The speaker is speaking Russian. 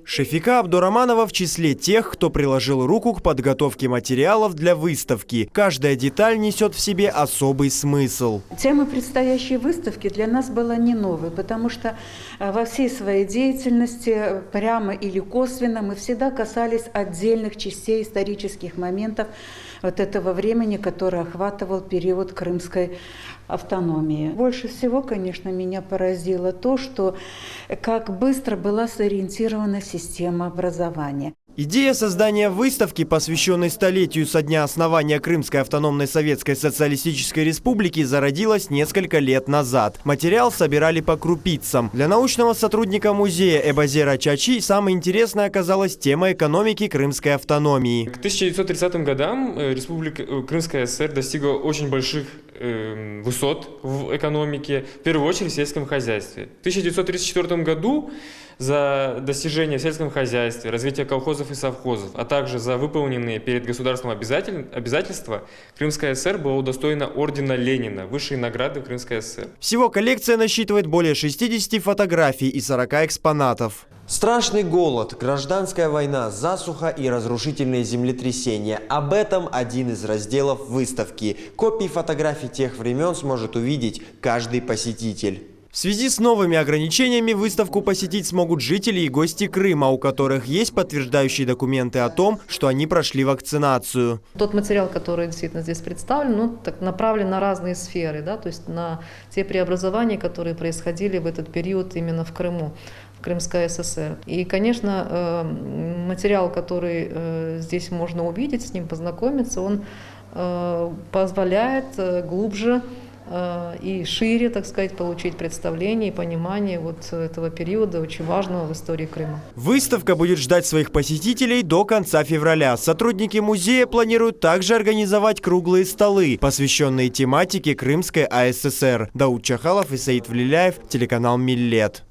Шефика Абдураманова в числе тех, кто приложил руку к подготовке материалов для выставки. Каждая деталь несет в себе особый смысл. Тема предстоящей выставки для нас была не новой, потому что во всей своей деятельности, прямо или косвенно, мы всегда касались отдельных частей исторических моментов вот этого времени, который охватывал период крымской автономии. Больше всего, конечно, меня поразило то, что как быстро была сориентирована система образования. Идея создания выставки, посвященной столетию со дня основания Крымской автономной Советской Социалистической Республики, зародилась несколько лет назад. Материал собирали по крупицам. Для научного сотрудника музея Эбазера Чачи самой интересной оказалась тема экономики Крымской автономии. К 1930 годам Крымская ССР достигла очень больших высот в экономике, в первую очередь в сельском хозяйстве. В 1934 году за достижения в сельском хозяйстве, развитие колхозов и совхозов, а также за выполненные перед государством обязательства, Крымская ССР была удостоена ордена Ленина, высшей награды Крымской ССР. Всего коллекция насчитывает более 60 фотографий и 40 экспонатов. Страшный голод, гражданская война, засуха и разрушительные землетрясения. Об этом один из разделов выставки. Копии фотографий тех времен сможет увидеть каждый посетитель. В связи с новыми ограничениями выставку посетить смогут жители и гости Крыма, у которых есть подтверждающие документы о том, что они прошли вакцинацию. Тот материал, который действительно здесь представлен, направлен на разные сферы, да, то есть на те преобразования, которые происходили в этот период именно в Крыму, в Крымской ССР. И, конечно, материал, который здесь можно увидеть, с ним познакомиться, он позволяет глубже и шире, так сказать, получить представление и понимание вот этого периода, очень важного в истории Крыма. Выставка будет ждать своих посетителей до конца февраля. Сотрудники музея планируют также организовать круглые столы, посвященные тематике Крымской АССР. Дауд Чахалов и Саид Влиляев, телеканал Миллет.